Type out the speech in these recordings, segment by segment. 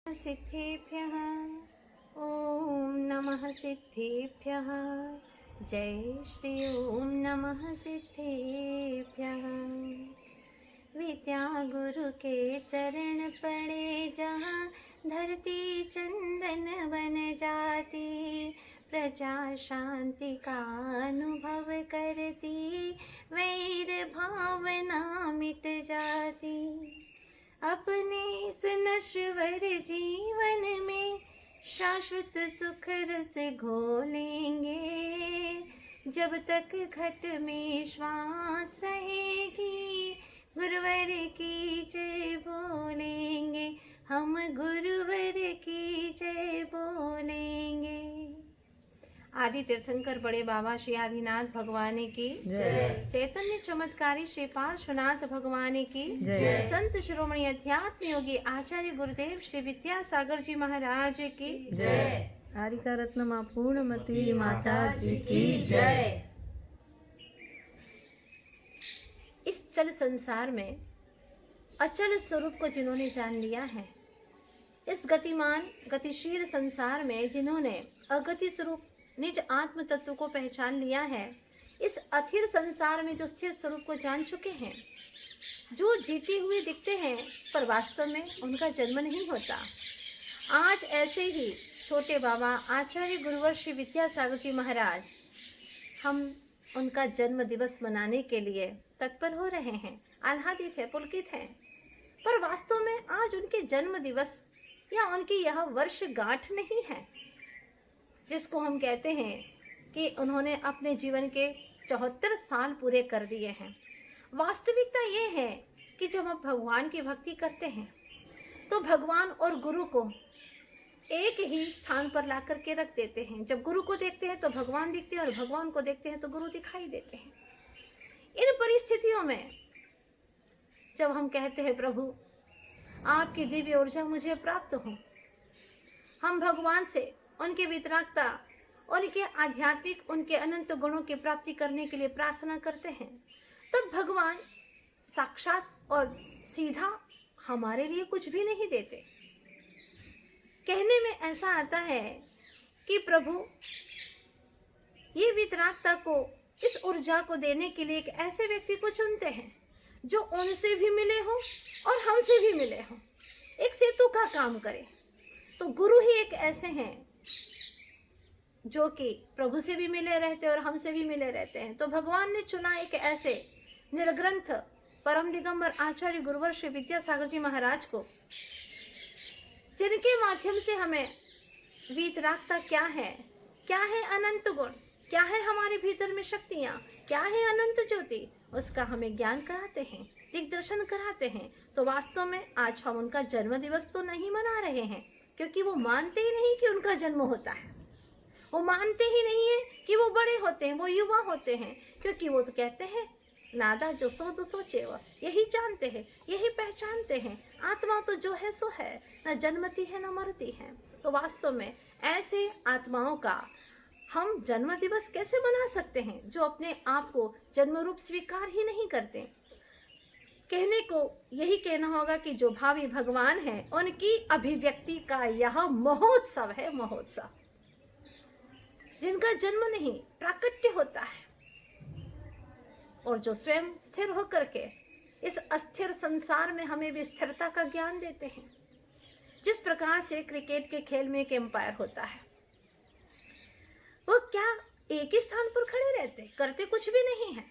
सिद्धेभ्यः ॐ नमः सिद्धेभ्यः। जय श्री ॐ नमः सिद्धेभ्यः। विद्या गुरु के चरण पड़े जहाँ, धरती चंदन बन जाती। प्रजा शांति का अनुभव करती, वैर भावना मिट जाती। अपने इस नश्वर जीवन में शाश्वत सुख रस घोलेंगे। जब तक घट में श्वास रहेगी, गुरुवर की जय बोलेंगे। हम गुरुवर की जय बोलेंगे। आदि तीर्थंकर बड़े बाबा श्री आदिनाथ भगवान की जय। चैतन्य चमत्कारी श्री पार्श्वनाथ भगवान की जय। संत शिरोमणि अध्यात्म योगी आचार्य गुरुदेव श्री विद्यासागर जी महाराज की जय। हारिका रत्न माँ पूर्णमती माता जी की जय। इस चल संसार में अचल स्वरूप को जिन्होंने जान लिया है, इस गतिमान गतिशील संसार में जिन्होंने अगति स्वरूप निज आत्म तत्व को पहचान लिया है, इस अथिर संसार में जो स्थिर स्वरूप को जान चुके हैं, जो जीते हुए दिखते हैं पर वास्तव में उनका जन्म नहीं होता। आज ऐसे ही छोटे बाबा आचार्य गुरुवर श्री विद्यासागर जी महाराज, हम उनका जन्म दिवस मनाने के लिए तत्पर हो रहे हैं, आह्लादित है, पुलकित हैं। पर वास्तव में आज उनके जन्म दिवस या उनकी यह वर्षगांठ नहीं है, जिसको हम कहते हैं कि उन्होंने अपने जीवन के 74 साल पूरे कर दिए हैं। वास्तविकता ये है कि जब हम भगवान की भक्ति करते हैं तो भगवान और गुरु को एक ही स्थान पर ला करके रख देते हैं। जब गुरु को देखते हैं तो भगवान दिखते हैं और भगवान को देखते हैं तो गुरु दिखाई देते हैं। इन परिस्थितियों में जब हम कहते हैं प्रभु आपकी दिव्य ऊर्जा मुझे प्राप्त हो, हम भगवान से उनके वितरागता, उनके आध्यात्मिक, उनके अनंत गुणों की प्राप्ति करने के लिए प्रार्थना करते हैं, तब भगवान साक्षात और सीधा हमारे लिए कुछ भी नहीं देते। कहने में ऐसा आता है कि प्रभु ये वितरागता को, इस ऊर्जा को देने के लिए एक ऐसे व्यक्ति को चुनते हैं जो उनसे भी मिले हो और हमसे भी मिले हो, एक सेतु का काम करे। तो गुरु ही एक ऐसे हैं जो कि प्रभु से भी मिले रहते हैं और हमसे भी मिले रहते हैं। तो भगवान ने चुना एक ऐसे निर्ग्रंथ परम दिगंबर आचार्य गुरुवर श्री विद्यासागर जी महाराज को, जिनके माध्यम से हमें वीतरागता क्या है अनंत गुण, क्या है हमारे भीतर में शक्तियाँ, क्या है अनंत ज्योति, उसका हमें ज्ञान कराते हैं, दिग्दर्शन कराते हैं। तो वास्तव में आज हम उनका जन्म दिवस तो नहीं मना रहे हैं, क्योंकि वो मानते ही नहीं कि उनका जन्म होता है। वो मानते ही नहीं है कि वो बड़े होते हैं, वो युवा होते हैं, क्योंकि वो तो कहते हैं नादा जो सो तो सोचे, वह यही जानते हैं, यही पहचानते हैं, आत्मा तो जो है सो है, न जन्मती है न मरती है। तो वास्तव में ऐसे आत्माओं का हम जन्म दिवस कैसे मना सकते हैं जो अपने आप को जन्म रूप स्वीकार ही नहीं करते। कहने को यही कहना होगा कि जो भावी भगवान है उनकी अभिव्यक्ति का यह महोत्सव है, महोत्सव, जिनका जन्म नहीं प्राकट्य होता है और जो स्वयं स्थिर होकर के इस अस्थिर संसार में हमें भी स्थिरता का ज्ञान देते हैं। जिस प्रकार से क्रिकेट के खेल में एक एम्पायर होता है, वो क्या एक ही स्थान पर खड़े रहते, करते कुछ भी नहीं है,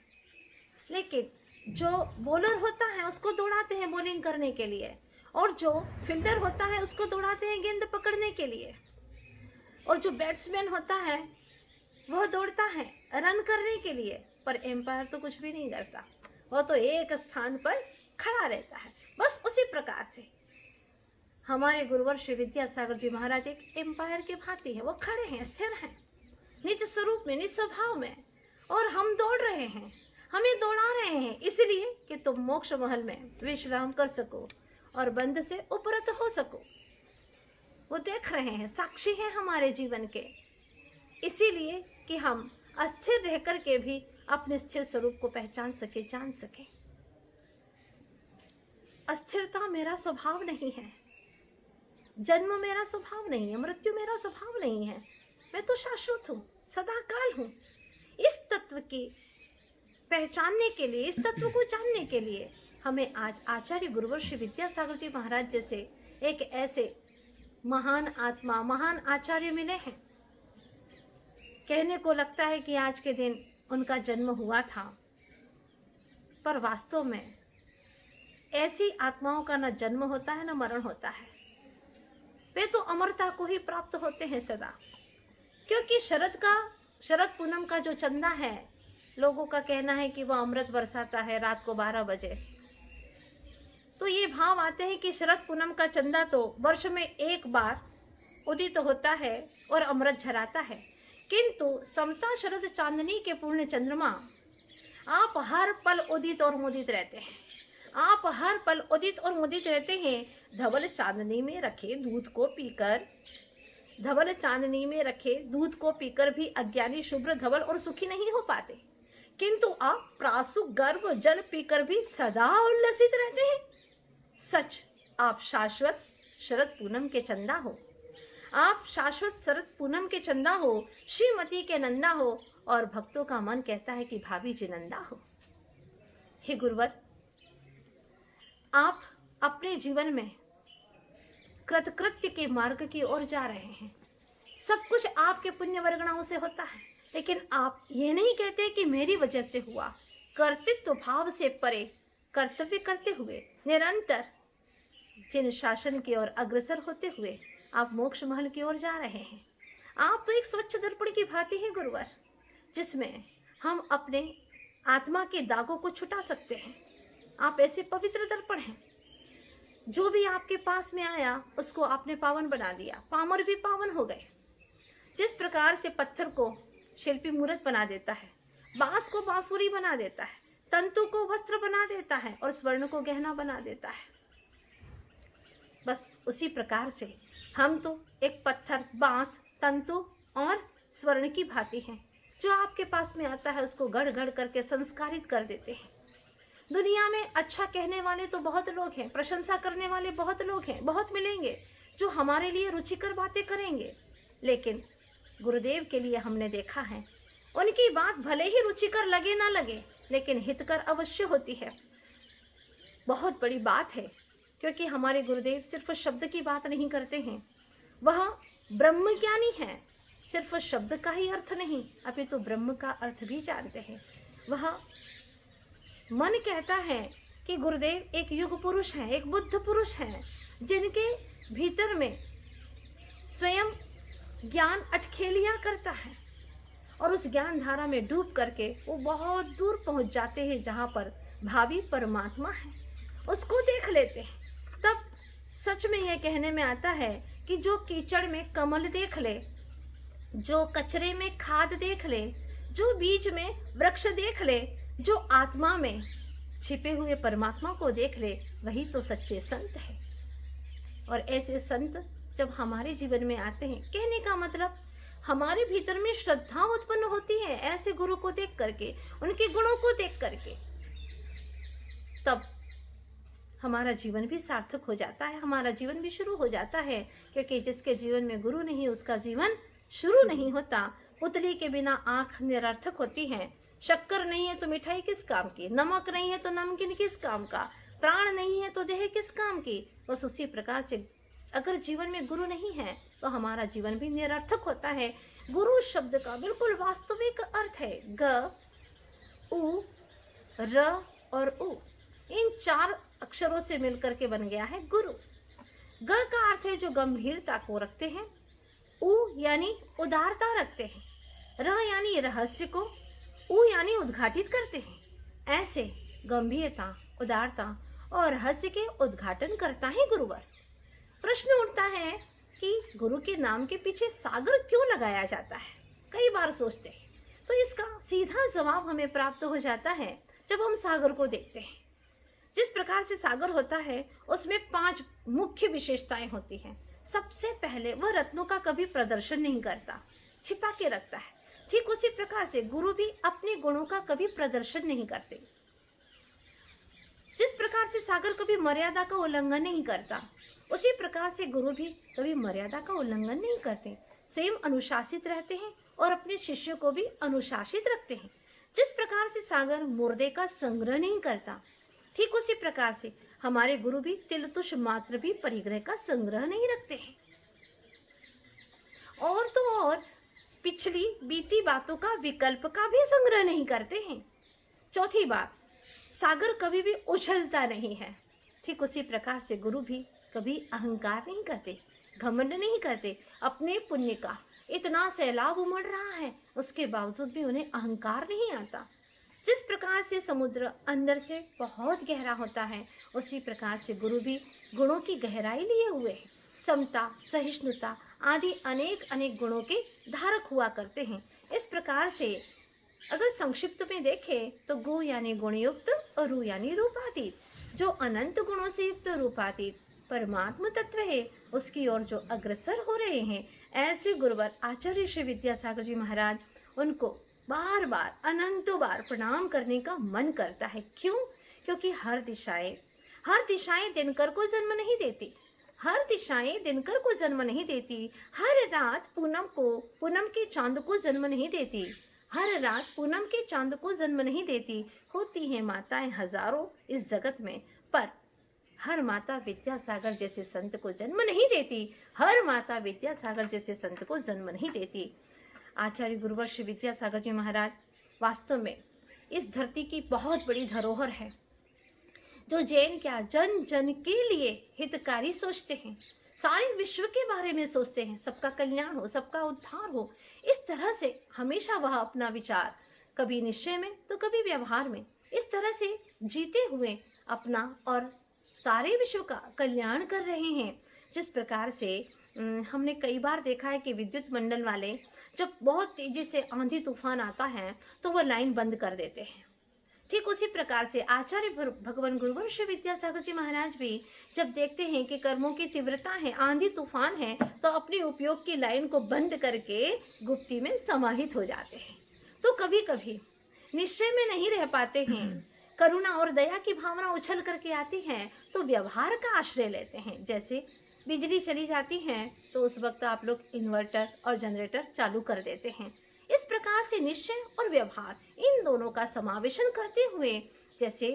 लेकिन जो बॉलर होता है उसको दौड़ाते हैं बॉलिंग करने के लिए, और जो फील्डर होता है उसको दौड़ाते हैं गेंद पकड़ने के लिए, और जो बैट्समैन होता है वह दौड़ता है रन करने के लिए। पर एम्पायर तो कुछ भी नहीं करता, वो तो एक स्थान पर खड़ा रहता है। बस उसी प्रकार से हमारे गुरुवर श्री विद्यासागर जी महाराज एक एम्पायर के भांति है। वो खड़े हैं, स्थिर हैं, निज स्वरूप में, निज स्वभाव में, और हम दौड़ रहे हैं, हमें दौड़ा रहे हैं इसलिए कि तुम मोक्ष महल में विश्राम कर सको और बंध से उपरत हो सको। वो देख रहे हैं, साक्षी हैं हमारे जीवन के, इसीलिए कि हम अस्थिर रह कर के भी अपने स्थिर स्वरूप को पहचान सके, जान सके। अस्थिरता मेरा स्वभाव नहीं है, जन्म मेरा स्वभाव नहीं है, मृत्यु मेरा स्वभाव नहीं है, मैं तो शाश्वत हूँ, सदा काल हूँ। इस तत्व की पहचानने के लिए, इस तत्व को जानने के लिए हमें आज आचार्य गुरुवर श्री विद्यासागर जी महाराज जैसे एक ऐसे महान आत्मा, महान आचार्य मिले हैं। कहने को लगता है कि आज के दिन उनका जन्म हुआ था, पर वास्तव में ऐसी आत्माओं का न जन्म होता है न मरण होता है। वे तो अमरता को ही प्राप्त होते हैं सदा, क्योंकि शरद पूनम का जो चंदा है, लोगों का कहना है कि वह अमृत बरसाता है रात को 12 बजे। तो ये भाव आते हैं कि शरद पूनम का चंदा तो वर्ष में एक बार उदित तो होता है और अमृत झराता है, किंतु समता शरद चांदनी के पूर्ण चंद्रमा आप हर पल उदित और मुदित रहते हैं। आप हर पल उदित और मुदित रहते हैं। धवल चांदनी में रखे दूध को पीकर, धवल चांदनी में रखे दूध को पीकर भी अज्ञानी शुभ्र धवल और सुखी नहीं हो पाते, किंतु आप प्रासु गर्भ जल पीकर भी सदा उल्लसित रहते हैं। सच, आप शाश्वत शरद पूनम के चंदा हो, आप शाश्वत शरद पूनम के चंदा हो, श्रीमती के नंदा हो, और भक्तों का मन कहता है कि भाभी जी नंदा हो। हे गुरुवर, आप अपने जीवन में कृतकृत्य के मार्ग की ओर जा रहे हैं। सब कुछ आपके पुण्य वर्गणाओं से होता है, लेकिन आप ये नहीं कहते कि मेरी वजह से हुआ। कर्तृत्व भाव से परे कर्तव्य करते हुए निरंतर जिन शासन की ओर अग्रसर होते हुए आप मोक्ष महल की ओर जा रहे हैं। आप तो एक स्वच्छ दर्पण की भांति हैं गुरुवर, जिसमें हम अपने आत्मा के दागों को छुटा सकते हैं। आप ऐसे पवित्र दर्पण हैं, जो भी आपके पास में आया उसको आपने पावन बना दिया, पामर भी पावन हो गए। जिस प्रकार से पत्थर को शिल्पी मूर्त बना देता है, बांस को बांसुरी बना देता है, तंतु को वस्त्र बना देता है और स्वर्ण को गहना बना देता है, बस उसी प्रकार से हम तो एक पत्थर, बांस, तंतु और स्वर्ण की भांति हैं। जो आपके पास में आता है उसको गढ़ गढ़ करके संस्कारित कर देते हैं। दुनिया में अच्छा कहने वाले तो बहुत लोग हैं, प्रशंसा करने वाले बहुत लोग हैं, बहुत मिलेंगे जो हमारे लिए रुचिकर बातें करेंगे, लेकिन गुरुदेव के लिए हमने देखा है उनकी बात भले ही रुचिकर लगे ना लगे, लेकिन हितकर अवश्य होती है। बहुत बड़ी बात है, क्योंकि हमारे गुरुदेव सिर्फ शब्द की बात नहीं करते हैं, वह ब्रह्म ज्ञानी है। सिर्फ शब्द का ही अर्थ नहीं, अभी तो ब्रह्म का अर्थ भी जानते हैं। वह मन कहता है कि गुरुदेव एक युग पुरुष हैं, एक बुद्ध पुरुष हैं, जिनके भीतर में स्वयं ज्ञान अटखेलियां करता है और उस ज्ञान धारा में डूब करके वो बहुत दूर पहुंच जाते हैं, जहां पर भावी परमात्मा है, उसको देख लेते हैं। तब सच में यह कहने में आता है कि जो कीचड़ में कमल देख ले, जो कचरे में खाद देख ले, जो बीज में वृक्ष देख ले, जो आत्मा में छिपे हुए परमात्मा को देख ले, वही तो सच्चे संत है। और ऐसे संत जब हमारे जीवन में आते हैं, कहने का मतलब हमारे भीतर में श्रद्धा उत्पन्न होती है ऐसे गुरु को देख करके, उनके गुणों को देख करके, तब हमारा जीवन भी सार्थक हो जाता है, हमारा जीवन भी शुरू हो जाता है। क्योंकि जिसके जीवन में गुरु नहीं, उसका जीवन शुरू नहीं होता। पुतली के बिना आंख निरर्थक होती है, शक्कर नहीं है तो मिठाई किस काम की, नमक नहीं है तो नमकीन किस काम का, प्राण नहीं है तो देह किस काम की। बस उसी प्रकार से अगर जीवन में गुरु नहीं है तो हमारा जीवन भी निरर्थक होता है। गुरु शब्द का बिल्कुल वास्तविक अर्थ है ग, उ, र और उ, इन 4 अक्षरों से मिलकर के बन गया है गुरु। ग का अर्थ है जो गंभीरता को रखते हैं, उ यानी उदारता रखते हैं, र यानी रहस्य को, उ यानी उद्घाटित करते हैं। ऐसे गंभीरता, उदारता और रहस्य के उद्घाटन करता है गुरुवर। प्रश्न उठता है कि गुरु के नाम के पीछे सागर क्यों लगाया जाता है, कई बार सोचते हैं। तो इसका सीधा जवाब हमें प्राप्त हो जाता है जब हम सागर को देखते हैं। जिस प्रकार से सागर होता है उसमें 5 मुख्य विशेषताएं होती हैं। सबसे पहले वह रत्नों का कभी प्रदर्शन नहीं करता, छिपा के रखता है। ठीक उसी प्रकार से गुरु भी अपने गुणों का कभी प्रदर्शन नहीं करते। जिस प्रकार से सागर कभी मर्यादा का उल्लंघन नहीं करता, उसी प्रकार से गुरु भी कभी मर्यादा का उल्लंघन नहीं करते, स्वयं अनुशासित रहते हैं और अपने शिष्यों को भी अनुशासित रखते हैं। जिस प्रकार से सागर मुर्दे का संग्रह नहीं करता, ठीक उसी प्रकार से हमारे गुरु भी तिलतुष मात्र भी परिग्रह का संग्रह नहीं रखते हैं। और तो और पिछली बीती बातों का विकल्प का भी संग्रह नहीं करते हैं। चौथी बात, सागर कभी भी उछलता नहीं है। ठीक उसी प्रकार से गुरु भी कभी अहंकार नहीं करते, घमंड नहीं करते। अपने पुण्य का इतना सैलाब उमड़ रहा है, उसके बावजूद भी उन्हें अहंकार नहीं आता। जिस प्रकार से समुद्र अंदर से बहुत गहरा होता है, उसी प्रकार से गुरु भी गुणों की गहराई लिए हुए हैं। समता, सहिष्णुता आदि अनेक अनेक गुणों के धारक हुआ करते हैं। इस प्रकार से अगर संक्षिप्त में देखें तो गु यानी गुणयुक्त और रु यानी रूपातीत, जो अनंत गुणों से युक्त रूपातीत परमात्म तत्व है, उसकी ओर जो अग्रसर हो रहे हैं, ऐसे गुरुवर आचार्य श्री विद्यासागर जी महाराज, उनको बार बार अनंतों बार प्रणाम करने का मन करता है। क्यों? क्योंकि हर दिशाएं दिनकर को जन्म नहीं देती, हर दिशाएं दिनकर को जन्म नहीं देती। हर रात पूनम के चांद को जन्म नहीं देती, हर रात पूनम के चांद को जन्म नहीं देती। होती हैं माताएं हजारों इस जगत में, पर हर माता विद्यासागर जैसे संत को जन्म नहीं देती, हर माता विद्यासागर जैसे संत को जन्म नहीं देती। आचार्य गुरुवर श्री विद्यासागर जी महाराज वास्तव में इस धरती की बहुत बड़ी धरोहर है, जो जैन क्या जन जन के लिए हितकारी सोचते हैं, सारे विश्व के बारे में सोचते हैं, सबका कल्याण हो, सबका उद्धार हो। इस तरह से हमेशा वह अपना विचार कभी निश्चय में तो कभी व्यवहार में इस तरह से जीते हुए अपना और सारे विश्व का कल्याण कर रहे हैं। जिस प्रकार से हमने कई बार देखा है कि विद्युत मंडल वाले जब बहुत तेजी से आंधी तूफान आता है तो वह लाइन बंद कर देते हैं। ठीक उसी प्रकार से आचार्य भगवान गुरुवर श्री विद्यासागर जी महाराज भी जब देखते हैं कि कर्मों की तीव्रता है, आंधी तूफान है, तो अपनी उपयोग की लाइन को बंद करके गुप्ती में समाहित हो जाते हैं। तो कभी कभी निश्चय में नहीं रह पाते हैं, करुणा और दया की भावना उछल करके आती है, तो व्यवहार का आश्रय लेते हैं। जैसे बिजली चली जाती है तो उस वक्त आप लोग इन्वर्टर और जनरेटर चालू कर देते हैं। इस प्रकार से निश्चय और व्यवहार इन दोनों का समावेशन करते हुए जैसे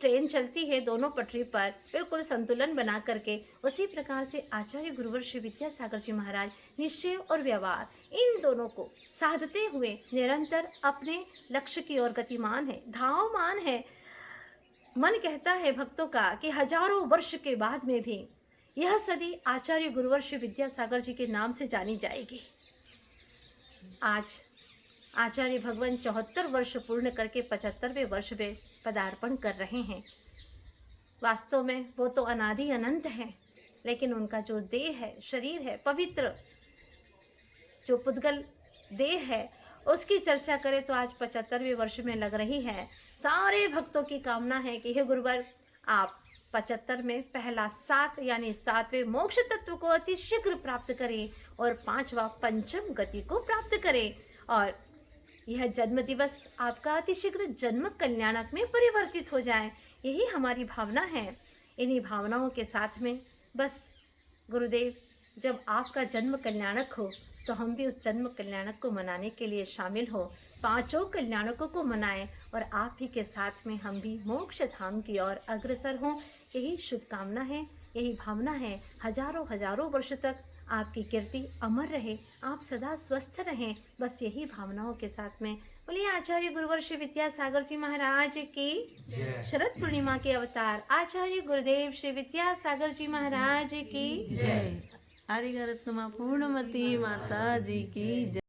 ट्रेन चलती है दोनों पटरी पर बिल्कुल संतुलन बना करके, उसी प्रकार से आचार्य गुरुवर श्री विद्यासागर जी महाराज निश्चय और व्यवहार इन दोनों को साधते हुए निरंतर अपने लक्ष्य की ओर गतिमान है, धावमान है। मन कहता है भक्तों का कि हजारों वर्ष के बाद में भी यह सदी आचार्य गुरुवर श्री विद्यासागर जी के नाम से जानी जाएगी। आज आचार्य भगवान 74 वर्ष पूर्ण करके 75वें वर्ष में पदार्पण कर रहे हैं। वास्तव में वो तो अनादि अनंत है, लेकिन उनका जो देह है, शरीर है, पवित्र जो पुद्गल देह है, उसकी चर्चा करें तो आज 75वें वर्ष में लग रही है। सारे भक्तों की कामना है कि हे गुरुवर, आप 75 में पहला 7 यानी 7वें मोक्ष तत्व को अति शीघ्र प्राप्त करें और 5वां पंचम गति को प्राप्त करें, और यह जन्म दिवस आपका अति शीघ्र जन्म कल्याणक में परिवर्तित हो जाए। यही हमारी भावना है। इन्हीं भावनाओं के साथ में बस गुरुदेव, जब आपका जन्म कल्याणक हो तो हम भी उस जन्म कल्याणक को मनाने के लिए शामिल हो, पांचों कल्याणकों को मनाएं और आप ही के साथ में हम भी मोक्ष धाम की ओर अग्रसर हों। यही शुभकामना है, यही भावना है। हजारों हजारों वर्ष तक आपकी कीर्ति अमर रहे, आप सदा स्वस्थ रहें, बस यही भावनाओं के साथ में बोलिए आचार्य गुरुवर श्री विद्यासागर जी महाराज की शरद पूर्णिमा के अवतार आचार्य गुरुदेव श्री विद्यासागर जी महाराज की जय। आर्य रत्नमा पूर्णमती माता जी की जय।